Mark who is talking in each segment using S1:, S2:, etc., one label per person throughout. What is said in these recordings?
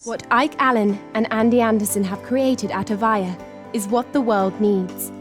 S1: What Ike Allen and Andy Anderson have created at AVAIYA is what the world needs.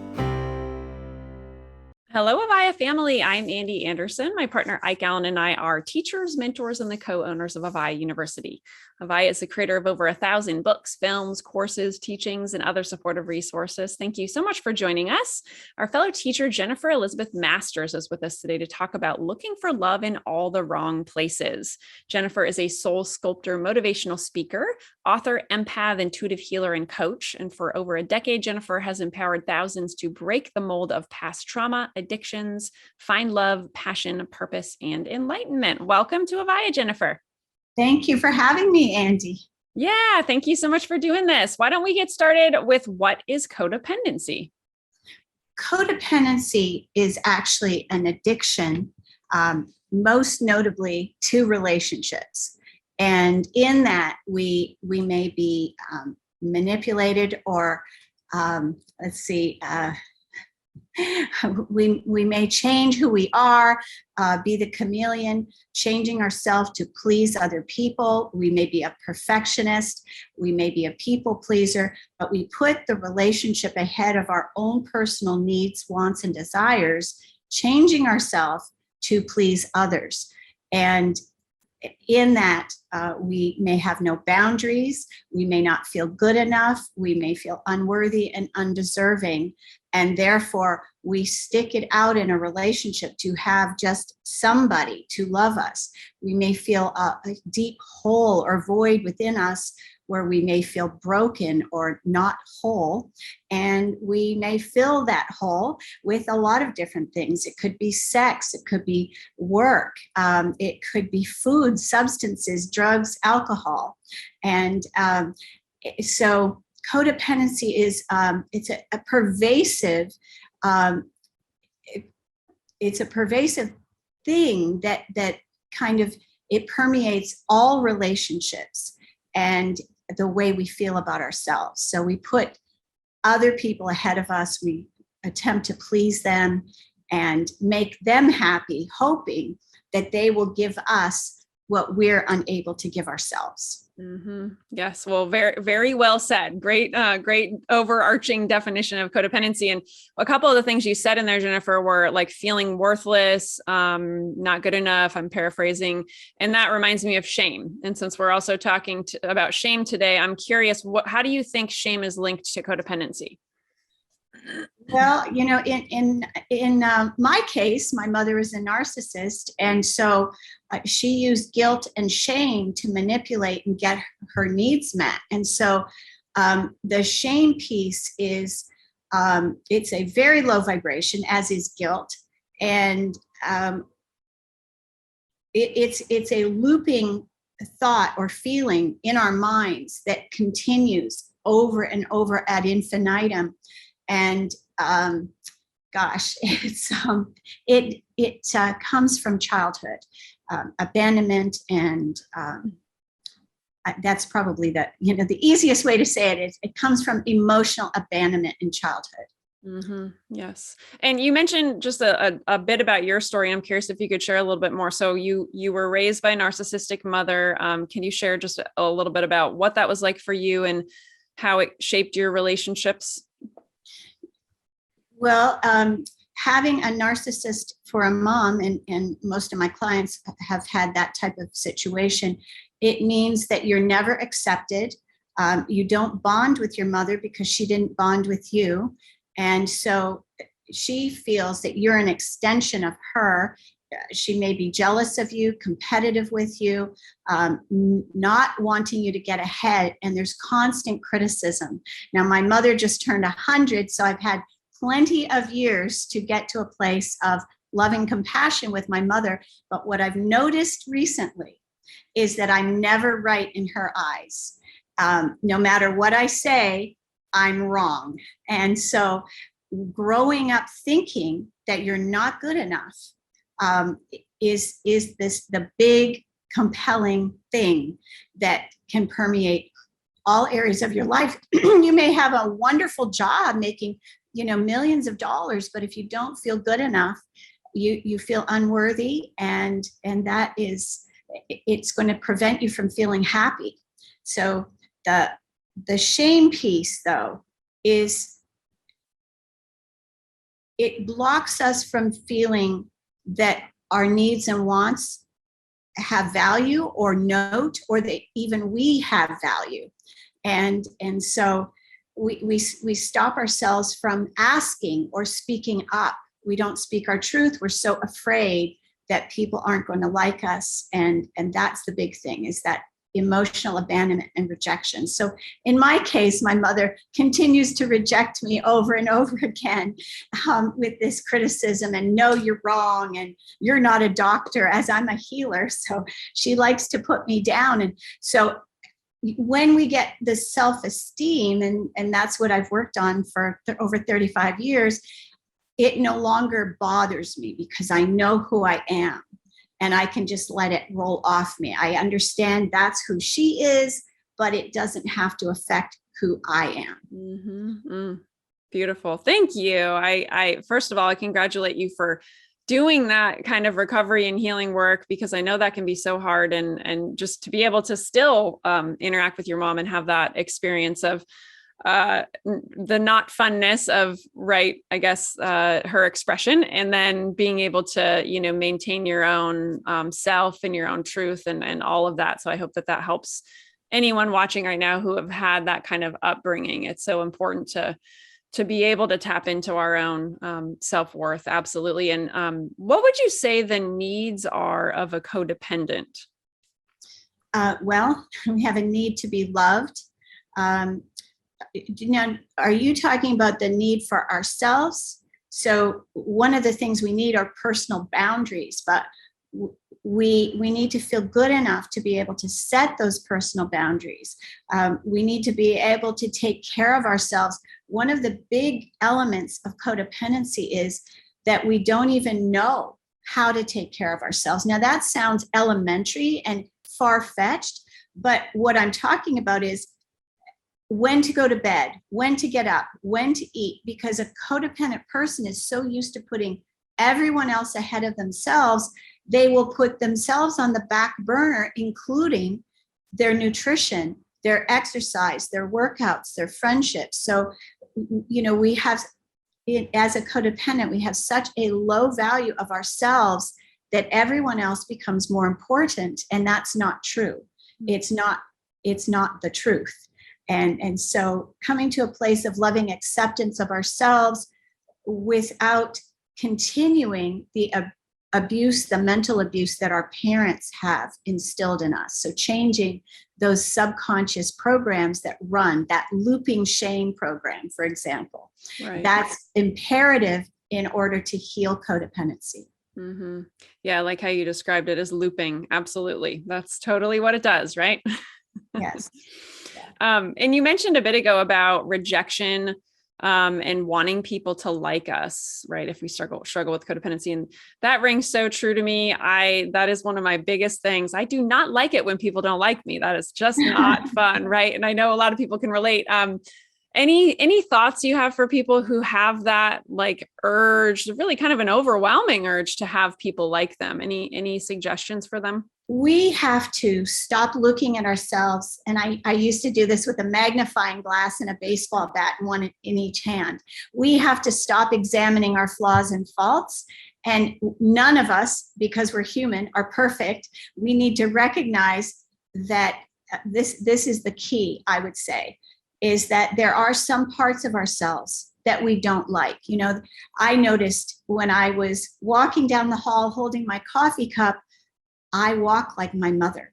S2: Hello, AVAIYA family. I'm Andy Anderson. My partner Ike Allen and I are teachers, mentors, and the co-owners of AVAIYA University. AVAIYA is the creator of over 1,000 books, films, courses, teachings, and other supportive resources. Thank you so much for joining us. Our fellow teacher, Jennifer Elizabeth Masters, is with us today to talk about looking for love in all the wrong places. Jennifer is a soul sculptor, motivational speaker, author, empath, intuitive healer, and coach. And for over a decade, Jennifer has empowered thousands to break the mold of past trauma, addictions, find love, passion, purpose, and enlightenment. Welcome to AVAIYA, Jennifer.
S3: Thank you for having me, Andy.
S2: Yeah, thank you so much for doing this. Why don't we get started with what is codependency?
S3: Codependency is actually an addiction, most notably to relationships. And in that, we may be manipulated or, we may change who we are, be the chameleon, changing ourselves to please other people. We may be a perfectionist. We may be a people pleaser, but we put the relationship ahead of our own personal needs, wants, and desires, changing ourselves to please others. And in that, we may have no boundaries. We may not feel good enough. We may feel unworthy and undeserving. And therefore, we stick it out in a relationship to have just somebody to love us. We may feel a deep hole or void within us where we may feel broken or not whole. And we may fill that hole with a lot of different things. It could be sex, it could be work, it could be food, substances, drugs, alcohol. And so codependency is it's a pervasive it's a pervasive thing that kind of it permeates all relationships and the way we feel about ourselves. So we put other people ahead of us. We attempt to please them and make them happy, hoping that they will give us what we're unable to give ourselves.
S2: Mm-hmm. Yes. Well, very, very well said. Great, great overarching definition of codependency. And a couple of the things you said in there, Jennifer, were like feeling worthless, not good enough. I'm paraphrasing. And that reminds me of shame. And since we're also talking about shame today, I'm curious, how do you think shame is linked to codependency?
S3: Well, you know, in my case, my mother is a narcissist, and so she used guilt and shame to manipulate and get her needs met. And so the shame piece is it's a very low vibration, as is guilt, and it's a looping thought or feeling in our minds that continues over and over ad infinitum. And gosh, it comes from childhood, abandonment, and that's probably the easiest way to say it is it comes from emotional abandonment in childhood.
S2: Mm-hmm. Yes. And you mentioned just a bit about your story. I'm curious if you could share a little bit more. So you were raised by a narcissistic mother. Can you share just a little bit about what that was like for you and how it shaped your relationships?
S3: Well, having a narcissist for a mom, and most of my clients have had that type of situation, it means that you're never accepted. You don't bond with your mother because she didn't bond with you. And so she feels that you're an extension of her. She may be jealous of you, competitive with you, not wanting you to get ahead. And there's constant criticism. Now, my mother just turned 100, so I've had plenty of years to get to a place of loving compassion with my mother. But what I've noticed recently is that I'm never right in her eyes. No matter what I say, I'm wrong. And so growing up thinking that you're not good enough is the big compelling thing that can permeate all areas of your life. You may have a wonderful job making millions of dollars, but if you don't feel good enough, you feel unworthy, and that is, it's going to prevent you from feeling happy. So The shame piece, though, is it blocks us from feeling that our needs and wants have value or note, or that even we have value. And so we stop ourselves from asking or speaking up. We don't speak our truth. We're so afraid that people aren't going to like us. And that's the big thing, is that emotional abandonment and rejection. So in my case, my mother continues to reject me over and over again with this criticism and, no, you're wrong, and you're not a doctor, as I'm a healer. So she likes to put me down. And so when we get this self-esteem, and that's what I've worked on for over 35 years, it no longer bothers me because I know who I am. And I can just let it roll off me. I understand that's who she is, but it doesn't have to affect who I am.
S2: Mm-hmm. Mm. Beautiful. Thank you. I first of all, I congratulate you for doing that kind of recovery and healing work, because I know that can be so hard, and just to be able to still interact with your mom and have that experience of the not funness of, right, I guess, her expression, and then being able to, maintain your own self and your own truth and all of that. So I hope that helps anyone watching right now who have had that kind of upbringing. It's so important to be able to tap into our own self-worth. Absolutely. And what would you say the needs are of a codependent?
S3: Well, we have a need to be loved. Now, are you talking about the need for ourselves? So one of the things we need are personal boundaries, but we need to feel good enough to be able to set those personal boundaries. We need to be able to take care of ourselves. One of the big elements of codependency is that we don't even know how to take care of ourselves. Now, that sounds elementary and far-fetched, but what I'm talking about is when to go to bed, when to get up, when to eat, because a codependent person is so used to putting everyone else ahead of themselves, they will put themselves on the back burner, including their nutrition, their exercise, their workouts, their friendships. So, we have, as a codependent, we have such a low value of ourselves that everyone else becomes more important. And that's not true. It's not the truth. And so coming to a place of loving acceptance of ourselves without continuing the abuse, the mental abuse that our parents have instilled in us. So changing those subconscious programs that run, that looping shame program, for example,
S2: Right.
S3: That's imperative in order to heal codependency.
S2: Mm-hmm. Yeah, I like how you described it as looping. Absolutely. That's totally what it does, right?
S3: Yes.
S2: And you mentioned a bit ago about rejection and wanting people to like us, right? If we struggle with codependency, and that rings so true to me. That is one of my biggest things. I do not like it when people don't like me. That is just not fun, right? And I know a lot of people can relate. Any thoughts you have for people who have that like urge, really kind of an overwhelming urge to have people like them? Any suggestions for them?
S3: We have to stop looking at ourselves. And I used to do this with a magnifying glass and a baseball bat, and one in each hand. We have to stop examining our flaws and faults. And none of us, because we're human, are perfect. We need to recognize that this is the key, I would say, is that there are some parts of ourselves that we don't like. I noticed when I was walking down the hall holding my coffee cup, I walk like my mother.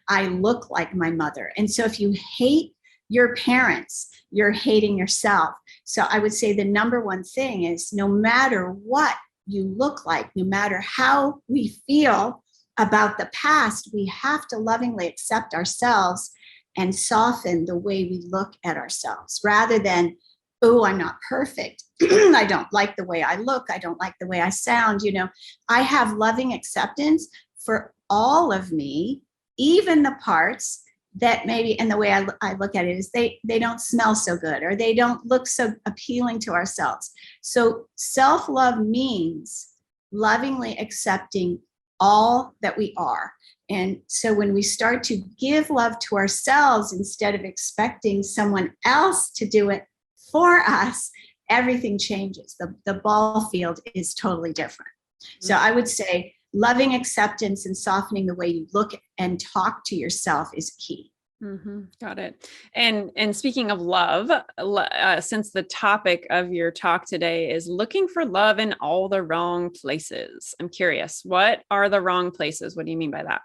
S3: I look like my mother. And so if you hate your parents, you're hating yourself. So I would say the number one thing is, no matter what you look like, no matter how we feel about the past, we have to lovingly accept ourselves and soften the way we look at ourselves, rather than, oh, I'm not perfect. I don't like the way I look. I don't like the way I sound. I have loving acceptance for all of me, even the parts that maybe, and the way I look at it is they don't smell so good, or they don't look so appealing to ourselves. So self-love means lovingly accepting all that we are. And so when we start to give love to ourselves instead of expecting someone else to do it for us, everything changes. The ball field is totally different. So I would say loving acceptance and softening the way you look and talk to yourself is key.
S2: Got it. And speaking of love, since the topic of your talk today is looking for love in all the wrong places, I'm curious, what are the wrong places? What do you mean by that?